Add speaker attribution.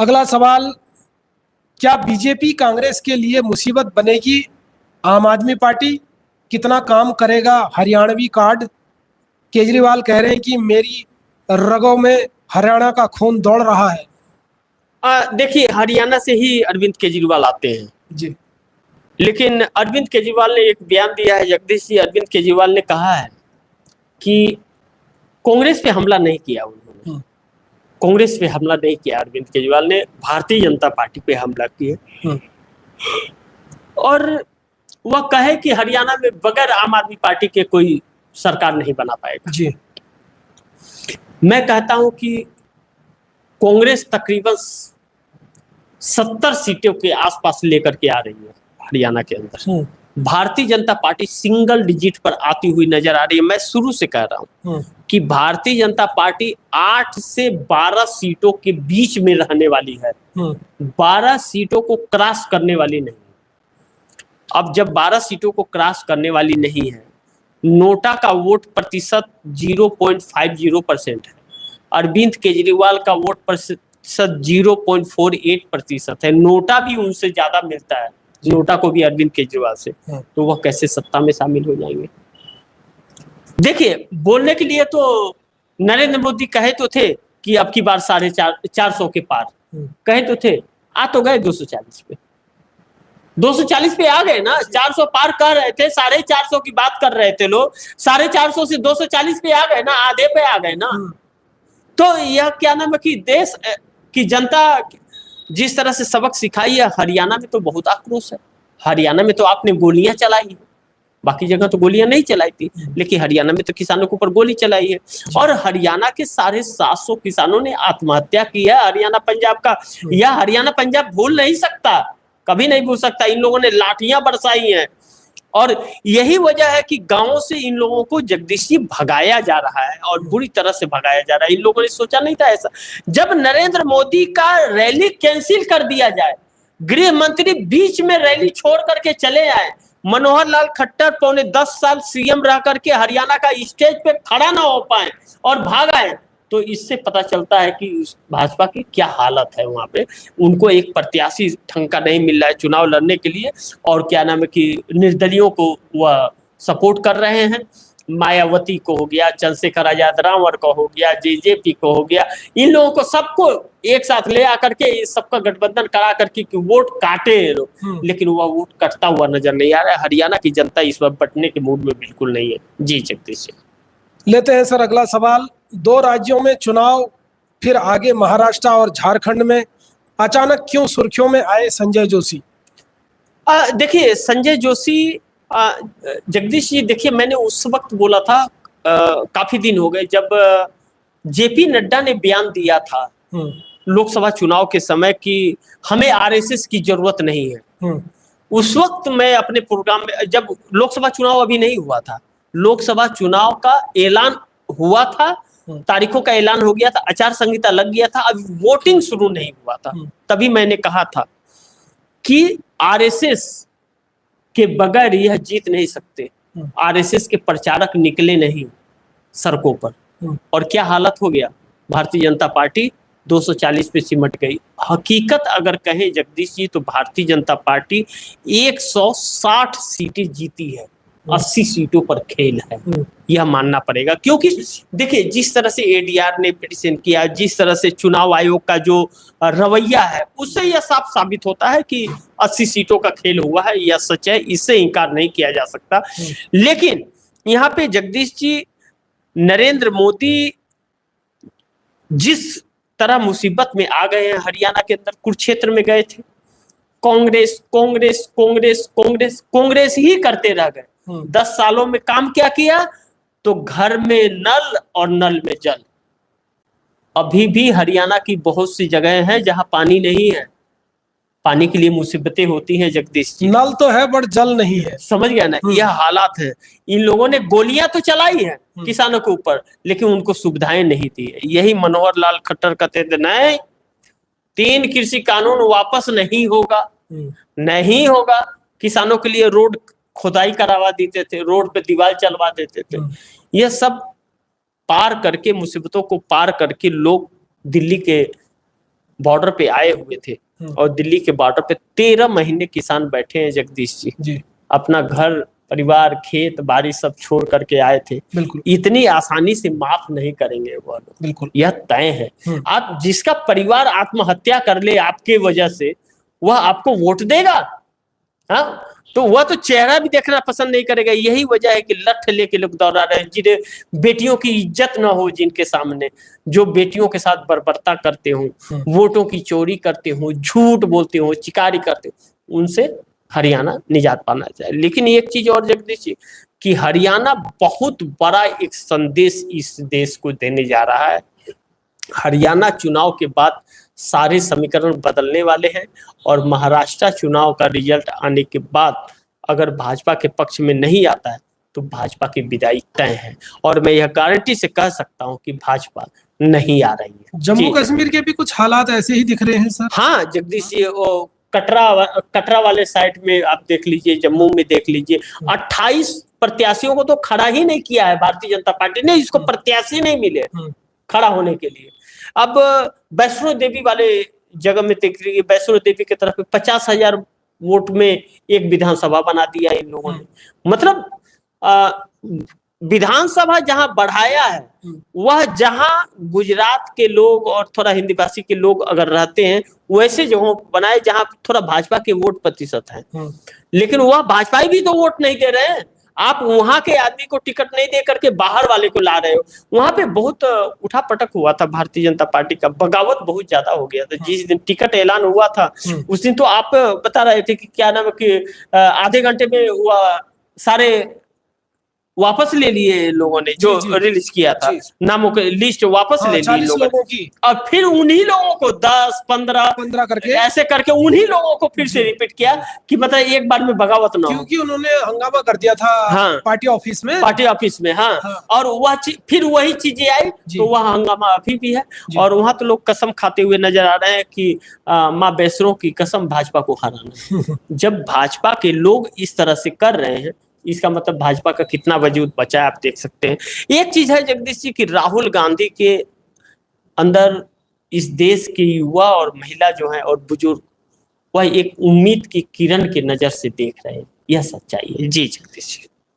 Speaker 1: अगला सवाल, क्या बीजेपी कांग्रेस के लिए मुसीबत बनेगी? आम आदमी पार्टी कितना काम करेगा हरियाणवी कार्ड? केजरीवाल कह रहे हैं कि मेरी रगों में हरियाणा का खून दौड़ रहा है।
Speaker 2: देखिए, हरियाणा से ही अरविंद केजरीवाल आते हैं
Speaker 1: जी।
Speaker 2: लेकिन अरविंद केजरीवाल ने एक बयान दिया है, जगदीश जी। अरविंद केजरीवाल ने कहा है कि कांग्रेस पे हमला नहीं किया उन्होंने। कांग्रेस पे हमला नहीं किया अरविंद केजरीवाल ने, भारतीय जनता पार्टी पे हमला किया। और वह कहे कि हरियाणा में बगैर आम आदमी पार्टी के कोई सरकार नहीं बना पाएगा।
Speaker 1: जी।
Speaker 2: मैं कहता हूं कि कांग्रेस तकरीबन 70 सीटों के आसपास लेकर के आ रही है हरियाणा के अंदर। Bharatiya Janata party single digit पर आती हुई नजर आ रही है। मैं शुरू से कह रहा हूं कि भारतीय जनता पार्टी 8 से 12 सीटों के बीच में रहने वाली है, 12 सीटों को क्रॉस करने वाली नहीं। अब जब 12 सीटों को क्रॉस करने वाली नहीं है, नोटा का वोट प्रतिशत 0.50% है, अरविंद केजरीवाल का वोट प्रतिशत 0.48% है। नोटा भी उनसे ज्यादा मिलता है, नोटा को भी अरविंद केजरीवाल से। तो वह कैसे सत्ता में शामिल हो जाएंगे? देखिए, बोलने के लिए तो नरेंद्र मोदी कहे तो थे कि अब की बार 450 के पार कहे तो थे, आ तो गए 240 पे। 240 पे आ गए ना, 400 पार कर रहे थे, 450 की बात कर रहे थे लोग, 450 से 240 पे आ गए ना, आधे पे आ गए ना। तो यह क्या नाम है कि देश की जनता जिस तरह से सबक सिखाई है, हरियाणा में तो बहुत आक्रोश है। हरियाणा में तो आपने गोलियां चलाई है, बाकी जगह तो गोलियां नहीं चलाई थी, लेकिन हरियाणा में तो किसानों के ऊपर गोली चलाई है। और हरियाणा के 750 किसानों ने आत्महत्या की है। हरियाणा पंजाब का, यह हरियाणा पंजाब भूल नहीं सकता, कभी नहीं भूल सकता। इन लोगों ने लाठियां बरसाई हैं और यही वजह है कि गांवों से इन लोगों को जगदीश जी भगाया जा रहा है और बुरी तरह से भगाया जा रहा है। इन लोगों ने सोचा नहीं था ऐसा। जब नरेंद्र मोदी का रैली कैंसिल कर दिया जाए, गृह मंत्री बीच में रैली छोड़ करके चले आए, मनोहर लाल खट्टर पौने 10 साल सीएम रह करके हरियाणा का स्टेज पे खड़ा ना हो पाए और भाग आए, तो इससे पता चलता है कि भाजपा की क्या हालत है। वहां पे उनको एक प्रत्याशी ढंग का नहीं मिल रहा है चुनाव लड़ने के लिए, और क्या नाम है कि निर्दलियों को वह सपोर्ट कर रहे हैं। मायावती को हो गया, चंद्रशेखर आजाद रावण को हो गया, जेजेपी को हो गया, इन लोगों को सबको एक साथ ले आकर के सबका गठबंधन करा करके वोट काटे लोग, लेकिन वह वोट कटता हुआ नजर नहीं आ रहा है। हरियाणा की जनता इस बार बटने के मूड में बिल्कुल नहीं है। जी जगदीश
Speaker 1: लेते हैं सर अगला सवाल। 2 राज्यों में चुनाव, फिर आगे महाराष्ट्र और झारखंड में, अचानक क्यों सुर्खियों में आए संजय जोशी?
Speaker 2: देखिए, संजय जोशी, जगदीश जी, देखिए मैंने उस वक्त बोला था, काफी दिन हो गए, जब जेपी नड्डा ने बयान दिया था लोकसभा चुनाव के समय कि हमें आरएसएस की जरूरत नहीं है। उस वक्त मैं अपने प्रोग्राम में, जब लोकसभा चुनाव अभी नहीं हुआ था, लोकसभा चुनाव का ऐलान हुआ था, तारीखों का ऐलान हो गया था, आचार संहिता लग गया था, अभी वोटिंग शुरू नहीं हुआ था, तभी मैंने कहा था कि आरएसएस के बगैर यह जीत नहीं सकते। आरएसएस के प्रचारक निकले नहीं सड़कों पर, और क्या हालत हो गया, भारतीय जनता पार्टी 240 पे सिमट गई। हकीकत अगर कहें जगदीश जी, तो भारतीय जनता पार्टी 160 सीटें जीती है, 80 सीटों पर खेल है, यह मानना पड़ेगा। क्योंकि देखिए, जिस तरह से एडीआर ने पिटीशन किया, जिस तरह से चुनाव आयोग का जो रवैया है, उससे यह साफ साबित होता है कि 80 सीटों का खेल हुआ है, यह सच है, इससे इनकार नहीं किया जा सकता। लेकिन यहाँ पे जगदीश जी, नरेंद्र मोदी जिस तरह मुसीबत में आ गए हैं, हरियाणा के अंदर कुरुक्षेत्र में गए थे, कांग्रेस कांग्रेस कांग्रेस कांग्रेस कांग्रेस ही करते रह गए। 10 सालों में काम क्या किया? तो घर में नल और नल में जल। अभी भी हरियाणा की बहुत सी जगह हैं जहां पानी नहीं है, पानी के लिए मुसीबतें होती हैं जगदीश जी।
Speaker 1: नल तो है बट जल नहीं है, समझ
Speaker 2: गया ना, यह हालात है। इन लोगों ने गोलियां तो चलाई है किसानों के ऊपर, लेकिन उनको सुविधाएं नहीं दी है। यही मनोहर लाल खट्टर कहते थे, नहीं 3 कृषि कानून वापस नहीं होगा, नहीं होगा। किसानों के लिए रोड खुदाई करवा देते थे, रोड पे दीवार चलवा देते थे। यह सब पार करके, मुसीबतों को पार करके लोग दिल्ली के बॉर्डर पे आए हुए थे और दिल्ली के बॉर्डर पे 13 महीने किसान बैठे हैं जगदीश जी, अपना घर परिवार खेत बाड़ी सब छोड़ करके आए थे।
Speaker 1: बिल्कुल
Speaker 2: इतनी आसानी से माफ नहीं करेंगे वो लोग,
Speaker 1: बिल्कुल
Speaker 2: यह तय है। आप जिसका परिवार आत्महत्या कर ले आपके वजह से, वह आपको वोट देगा? हाँ, तो वह तो चेहरा भी देखना पसंद नहीं करेगा। यही वजह है कि लठ लेके लोग दौड़ा रहे हैं, जिन्हें बेटियों की इज्जत ना हो, जिनके सामने, जो बेटियों के साथ बर्बरता करते हो, वोटों की चोरी करते हो, झूठ बोलते हो, चिकारी करते हो, उनसे हरियाणा निजात पाना चाहिए। लेकिन एक चीज और जगदीश जी, कि हरियाणा बहुत बड़ा एक संदेश इस देश को देने जा रहा है। हरियाणा चुनाव के बाद सारे समीकरण बदलने वाले हैं और महाराष्ट्र चुनाव का रिजल्ट आने के बाद अगर भाजपा के पक्ष में नहीं आता है तो भाजपा की विदाई तय है। और मैं यह गारंटी से कह सकता हूं कि भाजपा नहीं आ रही है।
Speaker 1: जम्मू कश्मीर के भी कुछ हालात ऐसे ही दिख रहे हैं सर।
Speaker 2: हाँ जगदीश जी, वो कटरा वाले साइड में आप देख लीजिए, जम्मू में देख लीजिए, 28 प्रत्याशियों को तो खड़ा ही नहीं किया है भारतीय जनता पार्टी ने, इसको प्रत्याशी नहीं मिले खड़ा होने के लिए। अब वैष्णो देवी वाले जगह में देख लीजिए, वैष्णो देवी की तरफ 50,000 वोट में एक विधानसभा बना दिया इन लोगों ने। मतलब विधानसभा जहां बढ़ाया है, वह जहां गुजरात के लोग और थोड़ा हिंदी भाषी के लोग अगर रहते हैं, वैसे जगहों बनाए जहां थोड़ा भाजपा के वोट प्रतिशत है। लेकिन वह भाजपा भी तो वोट नहीं दे रहे हैं। आप वहां के आदमी को टिकट नहीं दे करके बाहर वाले को ला रहे हो। वहां पे बहुत उठा पटक हुआ था, भारतीय जनता पार्टी का बगावत बहुत ज्यादा हो गया था। जिस दिन टिकट ऐलान हुआ था उस दिन तो आप बता रहे थे कि क्या नाम है कि आधे घंटे में सारे वापस ले लिए लोगों ने, जो रिलीज किया था नामों के लिस्ट वापस ले ली लोगों की, और फिर उन्हीं लोगों को 10, 15 करके ऐसे करके उन्हीं लोगों को फिर से रिपीट किया कि मतलब एक बार में बगावत ना हो,
Speaker 1: क्योंकि उन्होंने हंगामा कर दिया था। हाँ, पार्टी ऑफिस में। हाँ,
Speaker 2: और वह फिर वही चीजें आई तो वह हंगामा अभी भी है। और वहां तो लोग कसम खाते हुए नजर आ रहे हैं कि माँ वैष्णो की कसम भाजपा को हराना। जब भाजपा के लोग इस तरह से कर रहे हैं, इसका मतलब भाजपा का कितना वजूद बचा है आप देख सकते हैं। एक चीज है जगदीश जी कि राहुल गांधी के अंदर इस देश के युवा और महिला जो है और बुजुर्ग, वह एक उम्मीद की किरण की नजर से देख रहे हैं। यह सच्चाई है। जी जगदीश जी।